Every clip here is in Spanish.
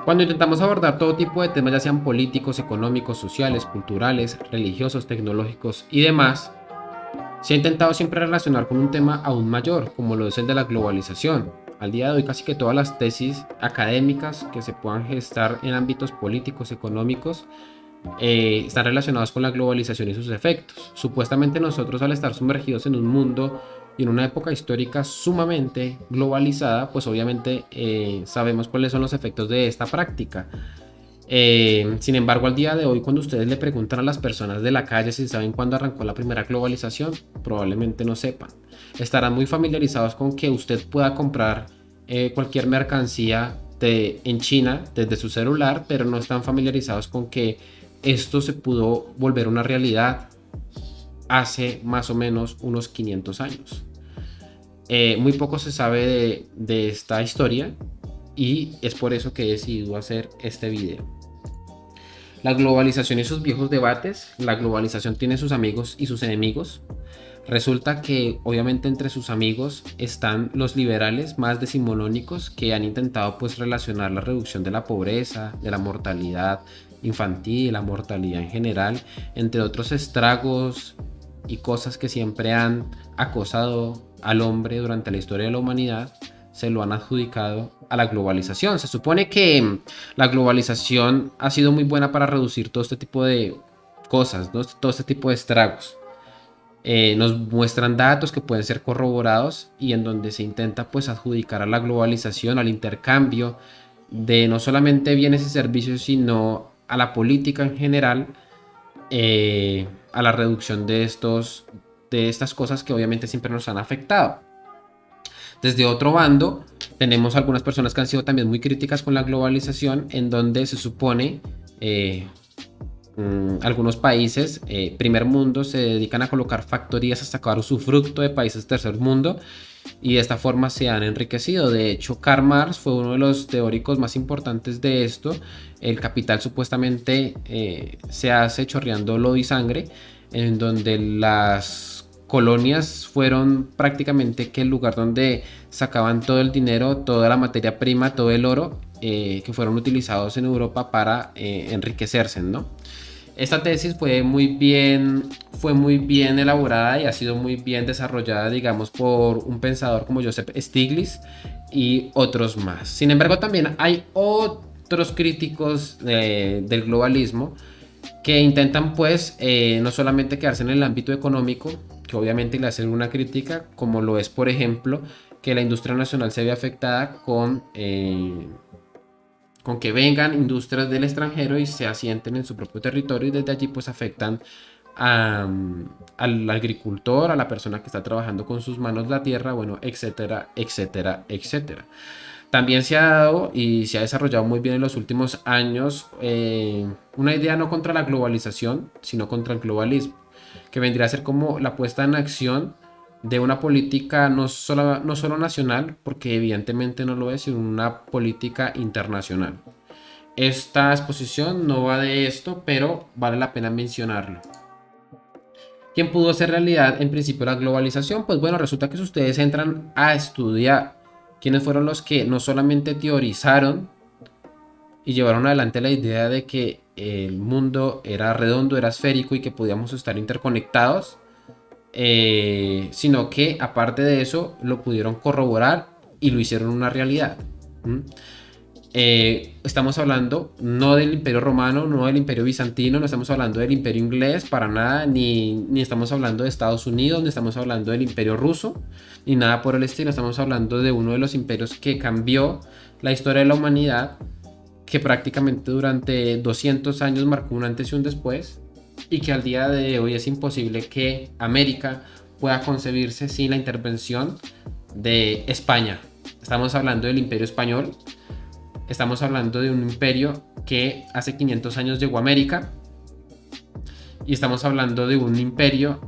Cuando intentamos abordar todo tipo de temas, ya sean políticos, económicos, sociales, culturales, religiosos, tecnológicos y demás, se ha intentado siempre relacionar con un tema aún mayor, como lo es el de la globalización. Al día de hoy, casi que todas las tesis académicas que se puedan gestar en ámbitos políticos, económicos, están relacionados con la globalización y sus efectos. Supuestamente nosotros, al estar sumergidos en un mundo y en una época histórica sumamente globalizada, pues obviamente sabemos cuáles son los efectos de esta práctica. Sin embargo, al día de hoy, cuando ustedes le preguntan a las personas de la calle si saben cuándo arrancó la primera globalización, probablemente no sepan. Estarán muy familiarizados con que usted pueda comprar cualquier mercancía en China desde su celular, pero no están familiarizados con que esto se pudo volver una realidad hace más o menos unos 500 años. Muy poco se sabe de esta historia y es por eso que he decidido hacer este video. La globalización y sus viejos debates. La globalización tiene sus amigos y sus enemigos. Resulta que obviamente entre sus amigos están los liberales más decimonónicos que han intentado pues relacionar la reducción de la pobreza, de la mortalidad infantil, la mortalidad en general, entre otros estragos y cosas que siempre han acosado al hombre durante la historia de la humanidad, se lo han adjudicado a la globalización. Se supone que la globalización ha sido muy buena para reducir todo este tipo de cosas, ¿no? Todo este tipo de estragos. Nos muestran datos que pueden ser corroborados y en donde se intenta pues adjudicar a la globalización, al intercambio de no solamente bienes y servicios, sino a la política en general, a la reducción de estas cosas que obviamente siempre nos han afectado. Desde otro bando, tenemos algunas personas que han sido también muy críticas con la globalización, en donde se supone algunos países, primer mundo, se dedican a colocar factorías a sacar usufructo de países tercer mundo y de esta forma se han enriquecido. De hecho, Karl Marx fue uno de los teóricos más importantes de esto. El Capital supuestamente se hace chorreando lodo y sangre, en donde las colonias fueron prácticamente que el lugar donde sacaban todo el dinero, toda la materia prima, todo el oro que fueron utilizados en Europa para enriquecerse, ¿no? Esta tesis fue muy bien elaborada y ha sido muy bien desarrollada, digamos, por un pensador como Joseph Stiglitz y otros más. Sin embargo, también hay otros críticos del globalismo que intentan pues no solamente quedarse en el ámbito económico, que obviamente le hacen una crítica, como lo es por ejemplo que la industria nacional se ve afectada con que vengan industrias del extranjero y se asienten en su propio territorio y desde allí pues afectan al agricultor, a la persona que está trabajando con sus manos la tierra, bueno, etcétera, etcétera, etcétera. También se ha dado y se ha desarrollado muy bien en los últimos años una idea no contra la globalización, sino contra el globalismo, que vendría a ser como la puesta en acción de una política no solo nacional, porque evidentemente no lo es, sino una política internacional. Esta exposición no va de esto, pero vale la pena mencionarlo. ¿Quién pudo hacer realidad en principio la globalización? Pues bueno, resulta que si ustedes entran a estudiar quiénes fueron los que no solamente teorizaron y llevaron adelante la idea de que el mundo era redondo, era esférico y que podíamos estar interconectados, sino que aparte de eso lo pudieron corroborar y lo hicieron una realidad. Estamos hablando no del Imperio Romano, no del Imperio Bizantino, no estamos hablando del Imperio Inglés para nada, ni estamos hablando de Estados Unidos, ni estamos hablando del Imperio Ruso, ni nada por el estilo. Estamos hablando de uno de los imperios que cambió la historia de la humanidad, que prácticamente durante 200 años marcó un antes y un después, y que al día de hoy es imposible que América pueda concebirse sin la intervención de España. Estamos hablando del Imperio Español. Estamos hablando de un imperio que hace 500 años llegó a América y estamos hablando de un imperio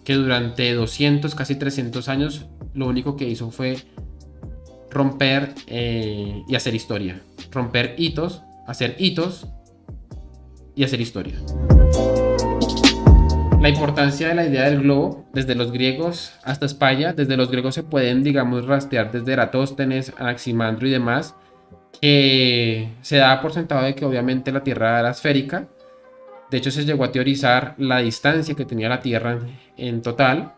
que durante 200, casi 300 años lo único que hizo fue romper y hacer historia. Romper hitos, hacer hitos y hacer historia. La importancia de la idea del globo, desde los griegos hasta España. Desde los griegos se pueden, digamos, rastrear desde Eratóstenes, Anaximandro y demás, que se daba por sentado de que obviamente la Tierra era esférica. De hecho, se llegó a teorizar la distancia que tenía la Tierra en total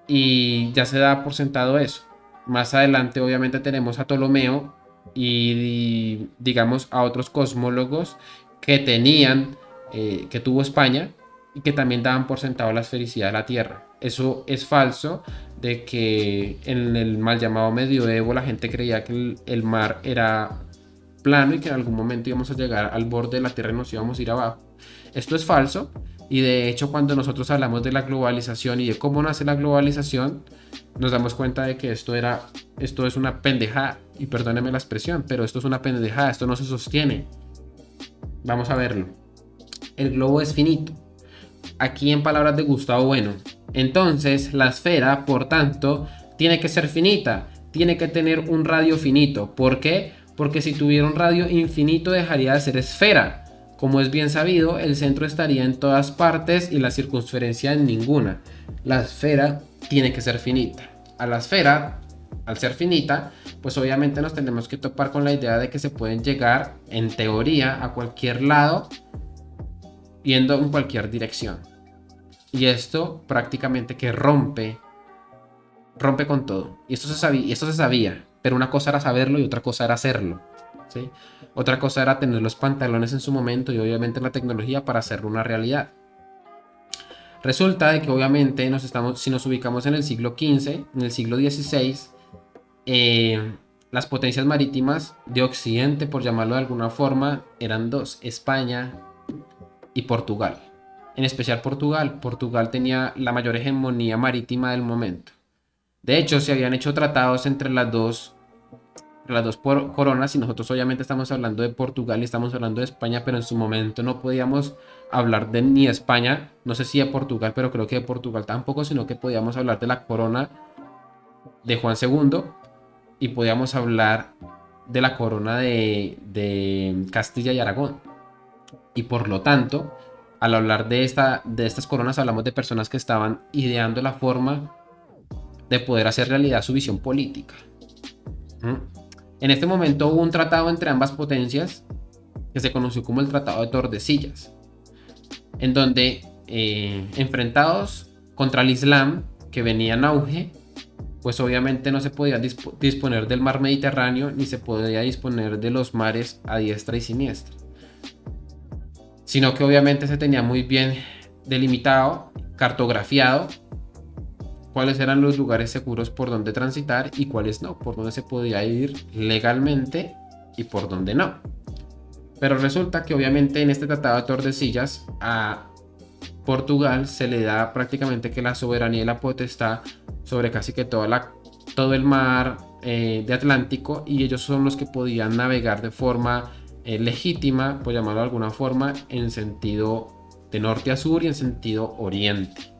y ya se da por sentado eso. Más adelante obviamente tenemos a Ptolomeo y digamos a otros cosmólogos que tenían, que tuvo España y que también daban por sentado la esfericidad de la Tierra. Eso es falso, de que en el mal llamado medioevo la gente creía que el mar era plano y que en algún momento íbamos a llegar al borde de la Tierra y nos íbamos a ir abajo. Esto es falso y de hecho cuando nosotros hablamos de la globalización y de cómo nace la globalización, nos damos cuenta de que esto es una pendejada, y perdónenme la expresión, pero esto es una pendejada, esto no se sostiene. Vamos a verlo. El globo es finito. Aquí en palabras de Gustavo Bueno. Entonces, la esfera, por tanto, tiene que ser finita, tiene que tener un radio finito. ¿Por qué? Porque si tuviera un radio infinito dejaría de ser esfera. Como es bien sabido, el centro estaría en todas partes y la circunferencia en ninguna. La esfera tiene que ser finita. A la esfera, al ser finita, pues obviamente nos tenemos que topar con la idea de que se pueden llegar, en teoría, a cualquier lado, yendo en cualquier dirección. Y esto prácticamente que rompe con todo. Y esto se sabía, pero una cosa era saberlo y otra cosa era hacerlo. ¿Sí? Otra cosa era tener los pantalones en su momento y obviamente la tecnología para hacerlo una realidad. Resulta de que obviamente si nos ubicamos en el siglo XV, en el siglo XVI, las potencias marítimas de Occidente, por llamarlo de alguna forma, eran dos: España y Portugal. En especial Portugal. Portugal tenía la mayor hegemonía marítima del momento. De hecho, se habían hecho tratados entre las dos coronas y nosotros obviamente estamos hablando de Portugal y estamos hablando de España, pero en su momento no podíamos hablar de ni de España, no sé si de Portugal, pero creo que de Portugal tampoco, sino que podíamos hablar de la corona de Juan II y podíamos hablar de la corona de Castilla y Aragón. Y por lo tanto, al hablar de estas coronas, hablamos de personas que estaban ideando la forma de poder hacer realidad su visión política. En este momento hubo un tratado entre ambas potencias que se conoció como el Tratado de Tordesillas, en donde enfrentados contra el Islam, que venía en auge, pues obviamente no se podía disponer del mar Mediterráneo ni se podía disponer de los mares a diestra y siniestra, sino que obviamente se tenía muy bien delimitado, cartografiado, cuáles eran los lugares seguros por donde transitar y cuáles no, por donde se podía ir legalmente y por donde no. Pero resulta que obviamente en este tratado de Tordesillas a Portugal se le da prácticamente que la soberanía y la potestad sobre casi que todo el mar de Atlántico, y ellos son los que podían navegar de forma legítima, por llamarlo de alguna forma, en sentido de norte a sur y en sentido oriente.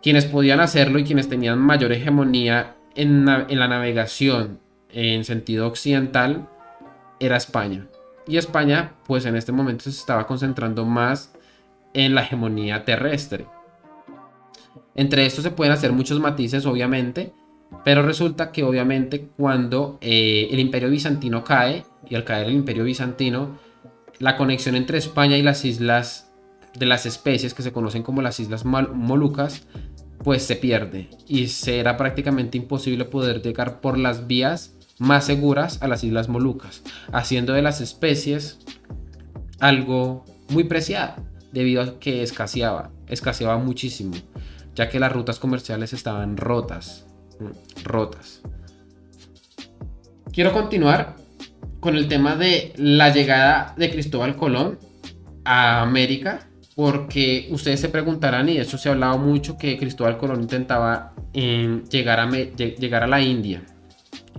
Quienes podían hacerlo y quienes tenían mayor hegemonía en la navegación en sentido occidental era España. Y España, pues en este momento se estaba concentrando más en la hegemonía terrestre. Entre estos se pueden hacer muchos matices, obviamente, pero resulta que obviamente cuando el Imperio Bizantino cae, y al caer el Imperio Bizantino, la conexión entre España y las islas de las especies que se conocen como las Islas Molucas, pues se pierde y será prácticamente imposible poder llegar por las vías más seguras a las Islas Molucas, haciendo de las especies algo muy preciado, debido a que escaseaba muchísimo, ya que las rutas comerciales estaban rotas. Quiero continuar con el tema de la llegada de Cristóbal Colón a América, porque ustedes se preguntarán, y de eso se ha hablado mucho, que Cristóbal Colón intentaba llegar a la India.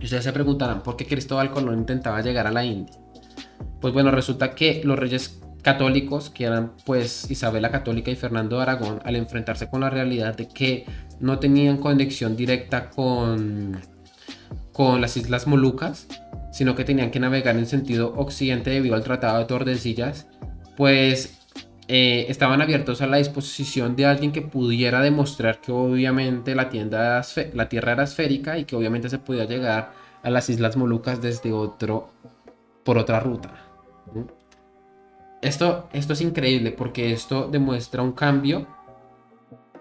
Y ustedes se preguntarán, ¿por qué Cristóbal Colón intentaba llegar a la India? Pues bueno, resulta que los reyes católicos, que eran pues Isabel la Católica y Fernando de Aragón, al enfrentarse con la realidad de que no tenían conexión directa con las Islas Molucas, sino que tenían que navegar en sentido occidente debido al Tratado de Tordesillas, pues estaban abiertos a la disposición de alguien que pudiera demostrar que obviamente la Tierra era esférica y que obviamente se podía llegar a las Islas Molucas desde otro por otra ruta. Esto es increíble porque esto demuestra un cambio.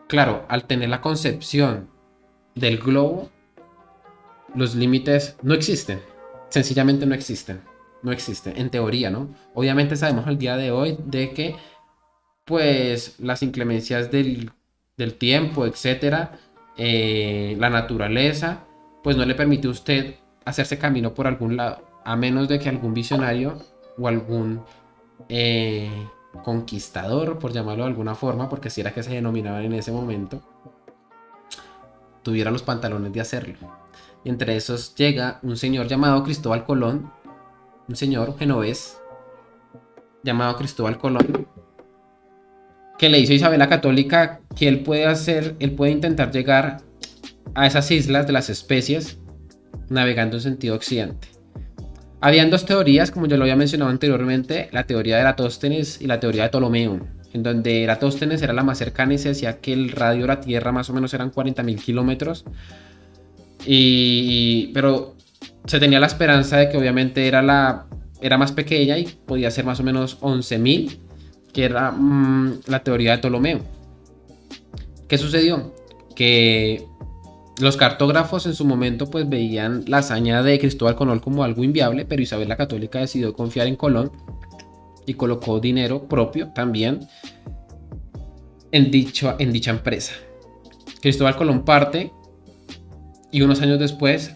Claro, al tener la concepción del globo, los límites no existen. Sencillamente no existen. No existen, en teoría, ¿no? Obviamente sabemos al día de hoy de que, pues, las inclemencias del tiempo, etcétera, la naturaleza, pues no le permite a usted hacerse camino por algún lado, a menos de que algún visionario o algún eh, conquistador, por llamarlo de alguna forma, porque si era que se denominaban en ese momento, tuviera los pantalones de hacerlo. Y entre esos llega un señor llamado Cristóbal Colón, un señor genovés llamado Cristóbal Colón, que le hizo a Isabel la Católica que él puede intentar llegar a esas islas de las especies navegando en sentido occidente. Habían dos teorías, como ya lo había mencionado anteriormente, la teoría de Eratóstenes y la teoría de Ptolomeo, en donde Eratóstenes era la más cercana y se decía que el radio de la Tierra más o menos eran 40.000 kilómetros, pero se tenía la esperanza de que obviamente era más pequeña y podía ser más o menos 11.000, que era la teoría de Ptolomeo. ¿Qué sucedió? Que los cartógrafos en su momento pues veían la hazaña de Cristóbal Colón como algo inviable, pero Isabel la Católica decidió confiar en Colón y colocó dinero propio también en dicha empresa. Cristóbal Colón parte y unos años después,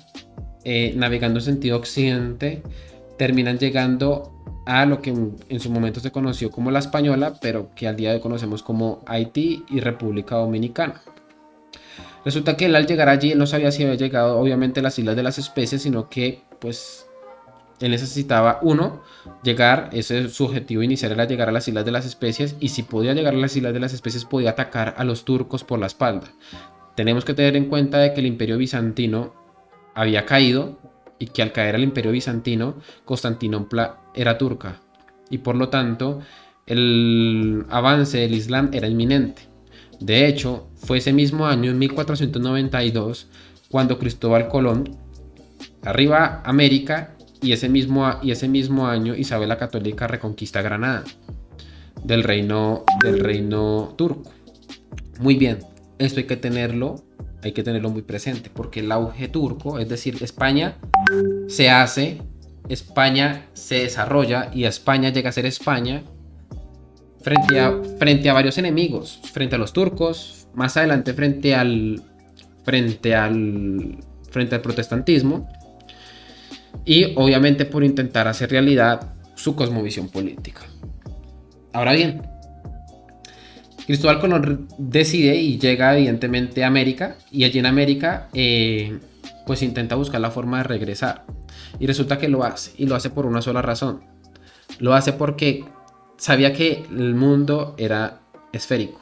navegando en sentido occidente, terminan llegando a lo que en su momento se conoció como la Española, pero que al día de hoy conocemos como Haití y República Dominicana. Resulta que él al llegar allí, él no sabía si había llegado obviamente a las Islas de las Especies, sino que pues él necesitaba llegar, su objetivo inicial era llegar a las Islas de las Especies, y si podía llegar a las Islas de las Especies podía atacar a los turcos por la espalda. Tenemos que tener en cuenta de que el Imperio Bizantino había caído y que al caer el Imperio Bizantino, Constantinopla era turca y por lo tanto el avance del Islam era inminente. De hecho, fue ese mismo año, en 1492, cuando Cristóbal Colón arriba a América, y ese mismo año Isabel la Católica reconquista Granada del reino turco. Muy bien, esto hay que tenerlo muy presente, porque el auge turco, es decir, España se hace, España se desarrolla y España llega a ser España frente a varios enemigos, frente a los turcos, más adelante frente al protestantismo, y obviamente por intentar hacer realidad su cosmovisión política. Ahora bien, Cristóbal Colón decide y llega evidentemente a América, y allí en América pues intenta buscar la forma de regresar, y resulta que lo hace, y lo hace por una sola razón. Lo hace porque sabía que el mundo era esférico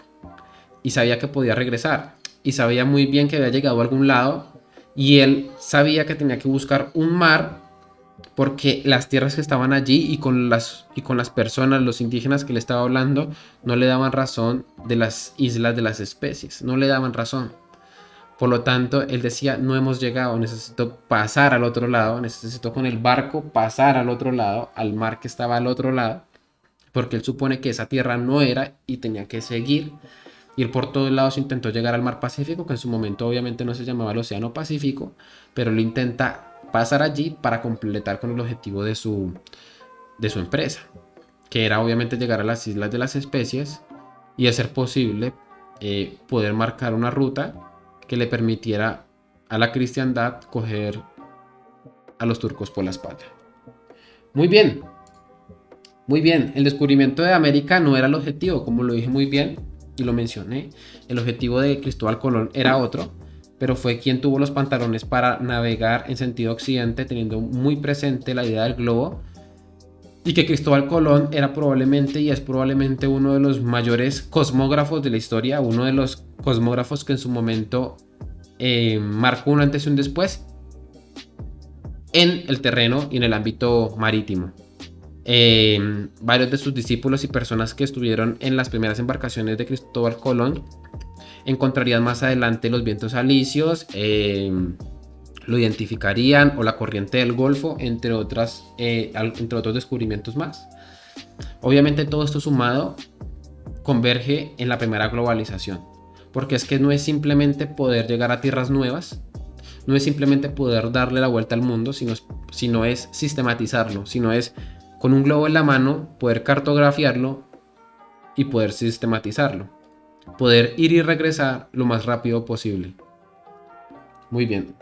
y sabía que podía regresar, y sabía muy bien que había llegado a algún lado, y él sabía que tenía que buscar un mar, porque las tierras que estaban allí y con las personas, los indígenas que le estaba hablando, no le daban razón de las islas de las especies, no le daban razón. Por lo tanto, él decía, no hemos llegado, necesito pasar al otro lado, necesito con el barco pasar al otro lado, al mar que estaba al otro lado, porque él supone que esa tierra no era y tenía que seguir. Y él por todos lados intentó llegar al mar Pacífico, que en su momento obviamente no se llamaba el Océano Pacífico, pero lo intenta pasar allí para completar con el objetivo de su empresa, que era obviamente llegar a las Islas de las Especies y, a ser posible, poder marcar una ruta que le permitiera a la cristiandad coger a los turcos por la espalda. Muy bien, muy bien. El descubrimiento de América no era el objetivo, como lo dije muy bien y lo mencioné. El objetivo de Cristóbal Colón era otro, pero fue quien tuvo los pantalones para navegar en sentido occidente, teniendo muy presente la idea del globo, y que Cristóbal Colón era probablemente y es probablemente uno de los mayores cosmógrafos de la historia, uno de los cosmógrafos que en su momento marcó un antes y un después en el terreno y en el ámbito marítimo. Varios de sus discípulos y personas que estuvieron en las primeras embarcaciones de Cristóbal Colón encontrarían más adelante los vientos alisios, lo identificarían, o la corriente del Golfo, entre otros descubrimientos más. Obviamente todo esto sumado converge en la primera globalización, porque es que no es simplemente poder llegar a tierras nuevas, no es simplemente poder darle la vuelta al mundo, sino es sistematizarlo, sino es con un globo en la mano poder cartografiarlo y poder sistematizarlo, poder ir y regresar lo más rápido posible. Muy bien.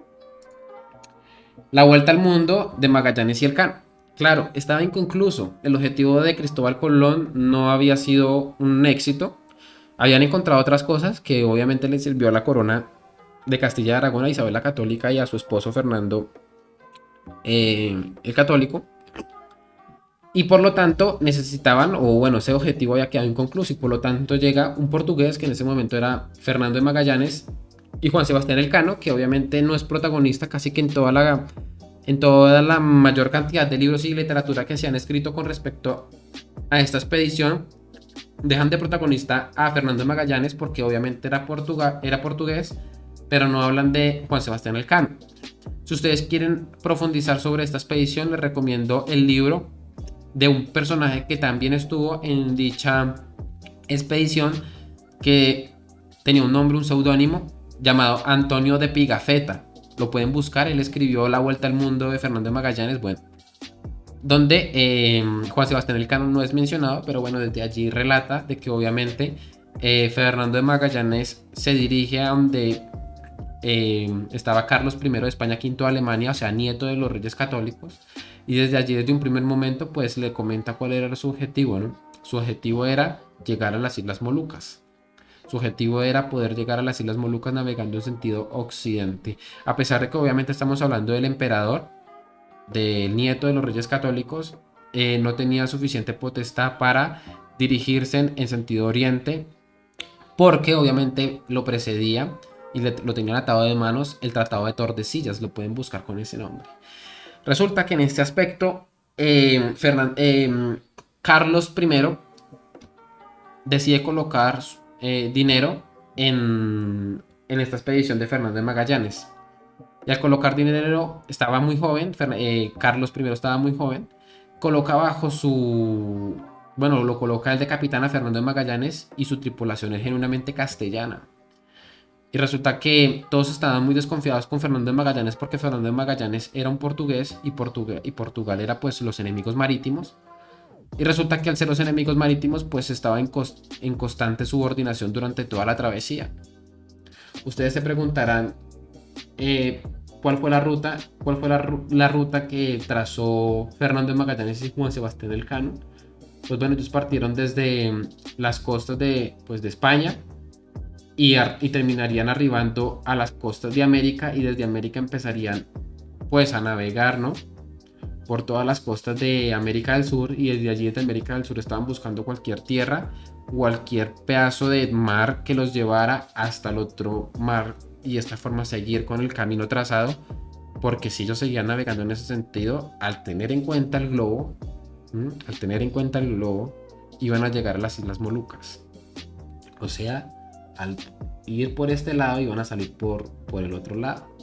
La vuelta al mundo de Magallanes y Elcano. Claro, estaba inconcluso. El objetivo de Cristóbal Colón no había sido un éxito. Habían encontrado otras cosas que obviamente le sirvió a la corona de Castilla y Aragón, a Isabel la Católica y a su esposo Fernando el Católico. Y por lo tanto necesitaban, o bueno, ese objetivo había quedado inconcluso, y por lo tanto llega un portugués que en ese momento era Fernando de Magallanes, y Juan Sebastián Elcano, que obviamente no es protagonista casi que en toda la mayor cantidad de libros y literatura que se han escrito con respecto a esta expedición. Dejan de protagonista a Fernando de Magallanes porque obviamente era portugués, pero no hablan de Juan Sebastián Elcano. Si ustedes quieren profundizar sobre esta expedición, les recomiendo el libro de un personaje que también estuvo en dicha expedición, que tenía un nombre, un seudónimo llamado Antonio de Pigafetta. Lo pueden buscar, él escribió La Vuelta al Mundo de Fernando de Magallanes, bueno, donde Juan Sebastián Elcano no es mencionado, pero bueno, desde allí relata de que obviamente Fernando de Magallanes se dirige a donde estaba Carlos I de España, V de Alemania, o sea, nieto de los reyes católicos, y desde allí, desde un primer momento, pues le comenta cuál era su objetivo, ¿no? Su objetivo era llegar a las Islas Molucas. Su objetivo era poder llegar a las Islas Molucas navegando en sentido occidente. A pesar de que obviamente estamos hablando del emperador, del nieto de los reyes católicos, no tenía suficiente potestad para dirigirse en sentido oriente, porque obviamente lo precedía y lo tenían atado de manos el Tratado de Tordesillas. Lo pueden buscar con ese nombre. Resulta que en este aspecto Carlos I decide colocar dinero en esta expedición de Fernando de Magallanes. Y al colocar dinero, estaba muy joven, Carlos I estaba muy joven, coloca bajo su... Bueno, lo coloca el de capitán a Fernando de Magallanes, y su tripulación es genuinamente castellana. Y resulta que todos estaban muy desconfiados con Fernando de Magallanes, porque Fernando de Magallanes era un portugués, y Portugal era pues los enemigos marítimos. Y resulta que al ser los enemigos marítimos, pues estaba en constante subordinación durante toda la travesía. Ustedes se preguntarán, ¿cuál fue la ruta? ¿Cuál fue la ruta que trazó Fernando de Magallanes y Juan Sebastián Elcano? Pues bueno, ellos partieron desde las costas de España, y terminarían arribando a las costas de América, y desde América empezarían pues a navegar, ¿no?, por todas las costas de América del Sur, y desde allí, desde América del Sur, estaban buscando cualquier tierra, cualquier pedazo de mar que los llevara hasta el otro mar, y de esta forma seguir con el camino trazado, porque si ellos seguían navegando en ese sentido, al tener en cuenta el globo, iban a llegar a las Islas Molucas. O sea, al ir por este lado, iban a salir por el otro lado.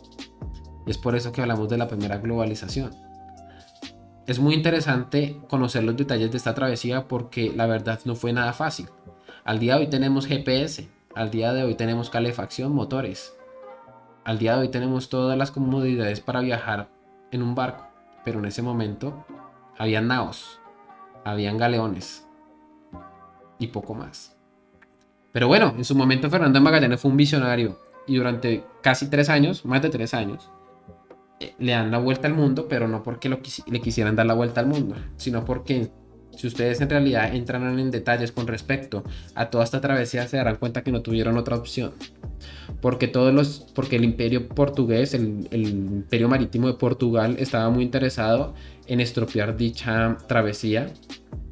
Y es por eso que hablamos de la primera globalización. Es muy interesante conocer los detalles de esta travesía, porque la verdad no fue nada fácil. Al día de hoy tenemos GPS, al día de hoy tenemos calefacción, motores. Al día de hoy tenemos todas las comodidades para viajar en un barco, pero en ese momento habían naos, habían galeones y poco más. Pero bueno, en su momento Fernando de Magallanes fue un visionario, y durante casi 3 años, más de 3 años, le dan la vuelta al mundo, pero no porque le quisieran dar la vuelta al mundo, sino porque si ustedes en realidad entran en detalles con respecto a toda esta travesía, se darán cuenta que no tuvieron otra opción. Porque el imperio portugués, el imperio marítimo de Portugal, estaba muy interesado en estropear dicha travesía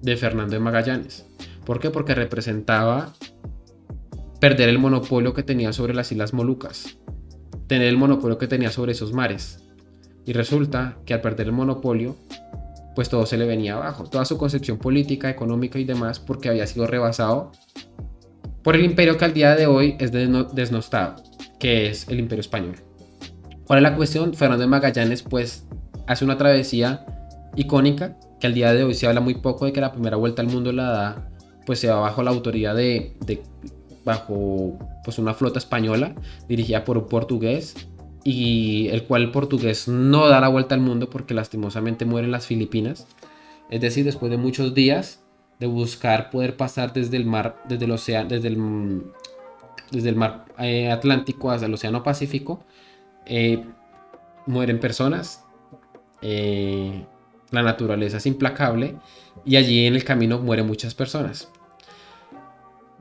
de Fernando de Magallanes. ¿Por qué? Porque representaba perder el monopolio que tenía sobre las Islas Molucas, tener el monopolio que tenía sobre esos mares. Y resulta que al perder el monopolio, pues todo se le venía abajo, toda su concepción política, económica y demás, porque había sido rebasado por el imperio que al día de hoy es desnostado, que es el Imperio Español. ¿Cuál es la cuestión? Fernando de Magallanes pues hace una travesía icónica que al día de hoy se habla muy poco de que la primera vuelta al mundo la da, pues se va bajo la autoría bajo pues una flota española dirigida por un portugués, y el cual el portugués no da la vuelta al mundo porque lastimosamente muere en las Filipinas. Es decir, después de muchos días de buscar poder pasar desde el mar, desde el océano, desde el mar Atlántico hasta el océano Pacífico, eh, mueren personas, eh, la naturaleza es implacable y allí en el camino mueren muchas personas.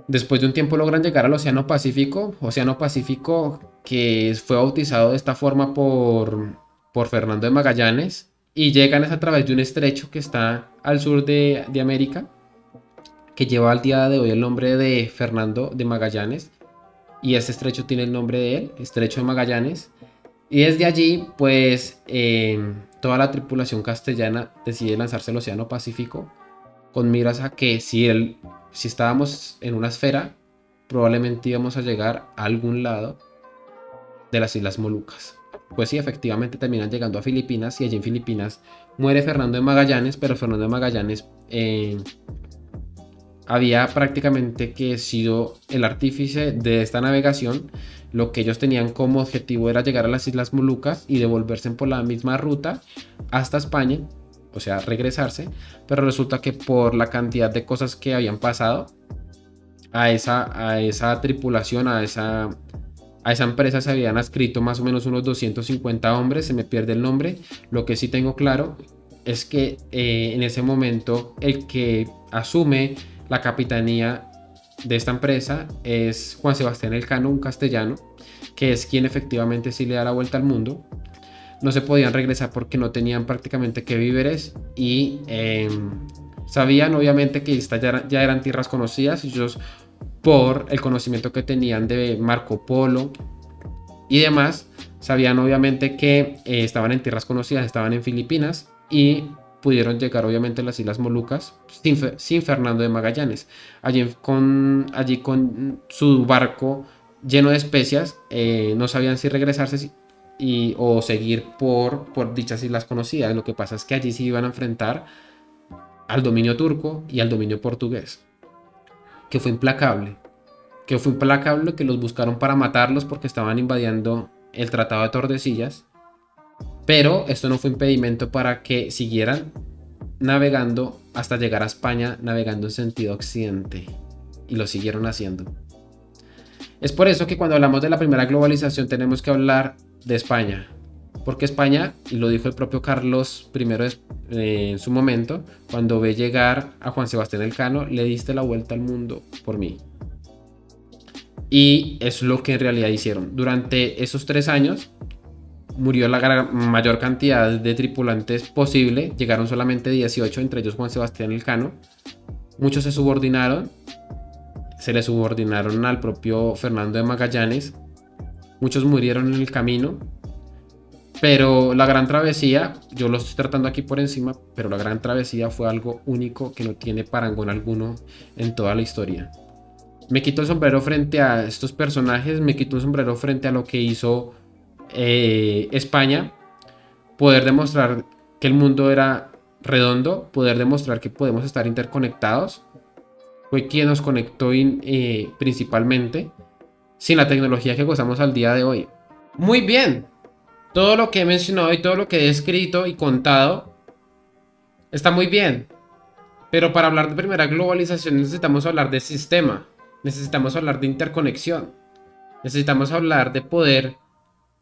Después de un tiempo logran llegar al Océano Pacífico que fue bautizado de esta forma por Fernando de Magallanes, y llegan a través de un estrecho que está al sur de América, que lleva al día de hoy el nombre de Fernando de Magallanes, y este estrecho tiene el nombre de él, Estrecho de Magallanes. Y desde allí, pues, toda la tripulación castellana decide lanzarse al Océano Pacífico con miras a que si estábamos en una esfera, probablemente íbamos a llegar a algún lado de las Islas Molucas. Pues sí, efectivamente terminan llegando a Filipinas, y allí en Filipinas muere Fernando de Magallanes, pero Fernando de Magallanes había prácticamente que sido el artífice de esta navegación. Lo que ellos tenían como objetivo era llegar a las Islas Molucas y devolverse por la misma ruta hasta España, o sea, regresarse, pero resulta que por la cantidad de cosas que habían pasado, a esa tripulación, a esa empresa se habían adscrito más o menos unos 250 hombres, se me pierde el nombre. Lo que sí tengo claro es que en ese momento el que asume la capitanía de esta empresa es Juan Sebastián Elcano, un castellano, que es quien efectivamente sí le da la vuelta al mundo. No se podían regresar porque no tenían prácticamente qué víveres, y sabían obviamente que estas ya eran tierras conocidas. Ellos, por el conocimiento que tenían de Marco Polo y demás, sabían obviamente que estaban en tierras conocidas, estaban en Filipinas, y pudieron llegar obviamente a las Islas Molucas sin Fernando de Magallanes. Allí con su barco lleno de especias, no sabían si regresarse o seguir por dichas islas conocidas. Lo que pasa es que allí se iban a enfrentar al dominio turco y al dominio portugués, que fue implacable, que los buscaron para matarlos porque estaban invadiendo el Tratado de Tordesillas, pero esto no fue impedimento para que siguieran navegando hasta llegar a España, navegando en sentido occidente, y lo siguieron haciendo. Es por eso que cuando hablamos de la primera globalización tenemos que hablar de España, porque España, y lo dijo el propio Carlos I en su momento, cuando ve llegar a Juan Sebastián Elcano: le diste la vuelta al mundo por mí. Y es lo que en realidad hicieron. Durante esos 3 años murió la mayor cantidad de tripulantes posible. Llegaron solamente 18, entre ellos Juan Sebastián Elcano. Muchos se le subordinaron al propio Fernando de Magallanes. Muchos murieron en el camino. Pero la gran travesía, yo lo estoy tratando aquí por encima, pero la gran travesía fue algo único que no tiene parangón alguno en toda la historia. Me quito el sombrero frente a estos personajes, me quito el sombrero frente a lo que hizo España. Poder demostrar que el mundo era redondo, poder demostrar que podemos estar interconectados, fue quien nos conectó principalmente, sin la tecnología que gozamos al día de hoy. Muy bien, todo lo que he mencionado y todo lo que he escrito y contado está muy bien, pero para hablar de primera globalización necesitamos hablar de sistema, necesitamos hablar de interconexión, necesitamos hablar de poder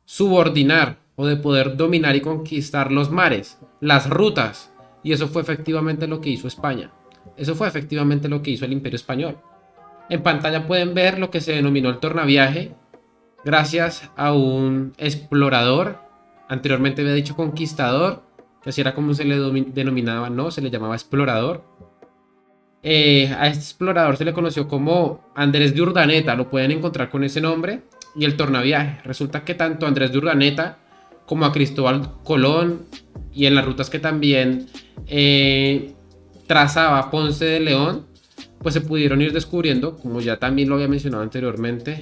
subordinar o de poder dominar y conquistar los mares, las rutas. Y eso fue efectivamente lo que hizo España. Eso fue efectivamente lo que hizo el Imperio Español. En pantalla pueden ver lo que se denominó el tornaviaje, gracias a un explorador. Anteriormente había dicho conquistador, que así era como se le denominaba, no, se le llamaba explorador. A este explorador se le conoció como Andrés de Urdaneta, lo pueden encontrar con ese nombre. Y el tornaviaje, resulta que tanto a Andrés de Urdaneta como a Cristóbal Colón, y en las rutas que también trazaba Ponce de León, pues se pudieron ir descubriendo, como ya también lo había mencionado anteriormente,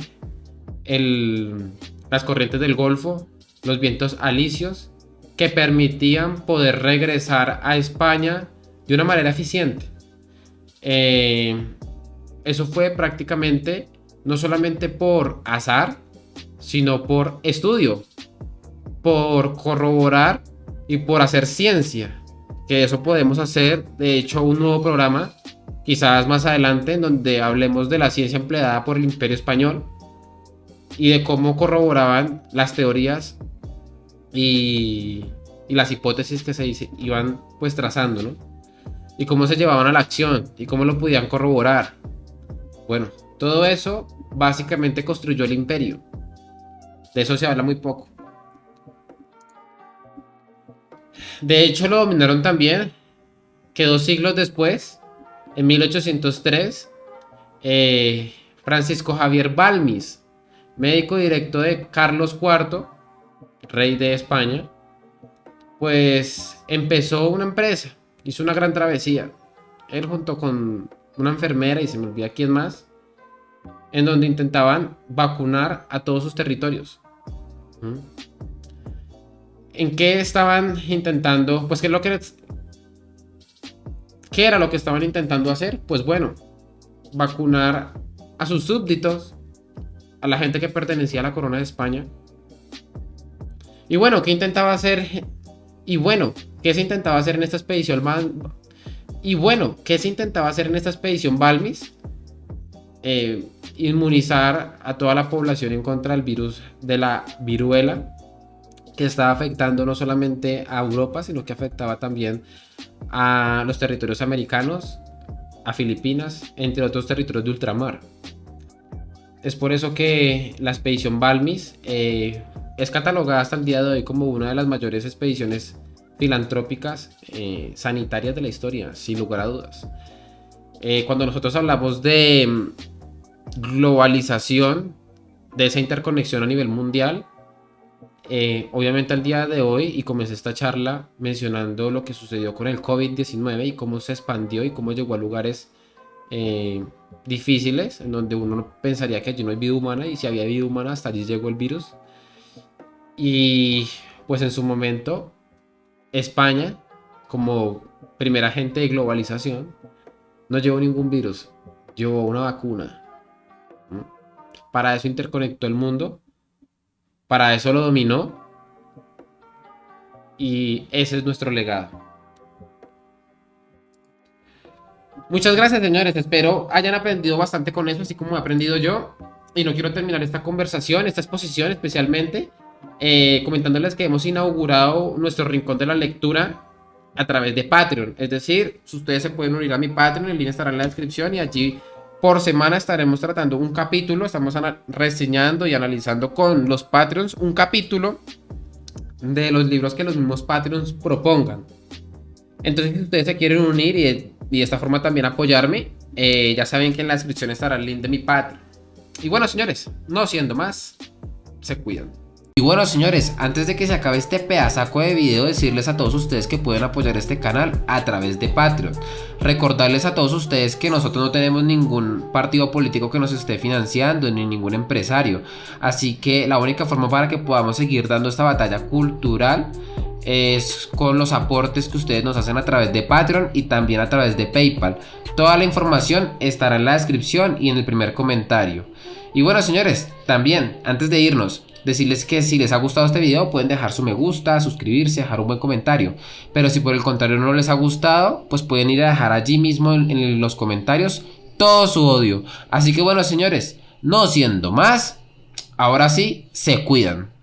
las corrientes del Golfo, los vientos alisios, que permitían poder regresar a España de una manera eficiente. Eso fue prácticamente no solamente por azar, sino por estudio, por corroborar y por hacer ciencia, que eso podemos hacer, de hecho, un nuevo programa, quizás más adelante, en donde hablemos de la ciencia empleada por el Imperio Español y de cómo corroboraban las teorías y las hipótesis que se iban pues trazando, ¿no? Y cómo se llevaban a la acción y cómo lo podían corroborar. Bueno, todo eso básicamente construyó el imperio. De eso se habla muy poco. De hecho, lo dominaron también que 2 siglos después, en 1803, Francisco Javier Balmis, médico directo de Carlos IV, rey de España, pues empezó una empresa, hizo una gran travesía. Él junto con una enfermera y se me olvida quién más, en donde intentaban vacunar a todos sus territorios. ¿En qué estaban intentando? Pues ¿qué era lo que estaban intentando hacer? Pues bueno, vacunar a sus súbditos, a la gente que pertenecía a la corona de España. Y bueno, ¿qué intentaba hacer? Y bueno, ¿qué se intentaba hacer en esta expedición? Balmis? Inmunizar a toda la población en contra del virus de la viruela, que estaba afectando no solamente a Europa, sino que afectaba también a los territorios americanos, a Filipinas, entre otros territorios de ultramar. Es por eso que la expedición Balmis es catalogada hasta el día de hoy como una de las mayores expediciones filantrópicas sanitarias de la historia, sin lugar a dudas. Cuando nosotros hablamos de globalización, de esa interconexión a nivel mundial, obviamente al día de hoy, y comencé esta charla mencionando lo que sucedió con el COVID-19 y cómo se expandió y cómo llegó a lugares difíciles, en donde uno pensaría que allí no hay vida humana, y si había vida humana hasta allí llegó el virus. Y pues en su momento España, como primer agente de globalización, no llevó ningún virus, llevó una vacuna. Para eso interconectó el mundo, para eso lo dominó, y ese es nuestro legado. Muchas gracias, señores, espero hayan aprendido bastante con eso, así como he aprendido yo. Y no quiero terminar esta conversación, esta exposición especialmente, comentándoles que hemos inaugurado nuestro rincón de la lectura a través de Patreon. Es decir, ustedes se pueden unir a mi Patreon, el link estará en la descripción, y allí por semana estaremos tratando un capítulo. Estamos reseñando y analizando con los Patreons un capítulo de los libros que los mismos Patreons propongan. Entonces, si ustedes se quieren unir y de esta forma también apoyarme, ya saben que en la descripción estará el link de mi Patreon. Y bueno, señores, no siendo más, se cuidan. Y bueno, señores, antes de que se acabe este pedazaco de video, decirles a todos ustedes que pueden apoyar este canal a través de Patreon. Recordarles a todos ustedes que nosotros no tenemos ningún partido político que nos esté financiando, ni ningún empresario. Así que la única forma para que podamos seguir dando esta batalla cultural es con los aportes que ustedes nos hacen a través de Patreon y también a través de PayPal. Toda la información estará en la descripción y en el primer comentario. Y bueno, señores, también antes de irnos, decirles que si les ha gustado este video pueden dejar su me gusta, suscribirse, dejar un buen comentario. Pero si por el contrario no les ha gustado, pues pueden ir a dejar allí mismo en los comentarios todo su odio. Así que bueno, señores, no siendo más, ahora sí, se cuidan.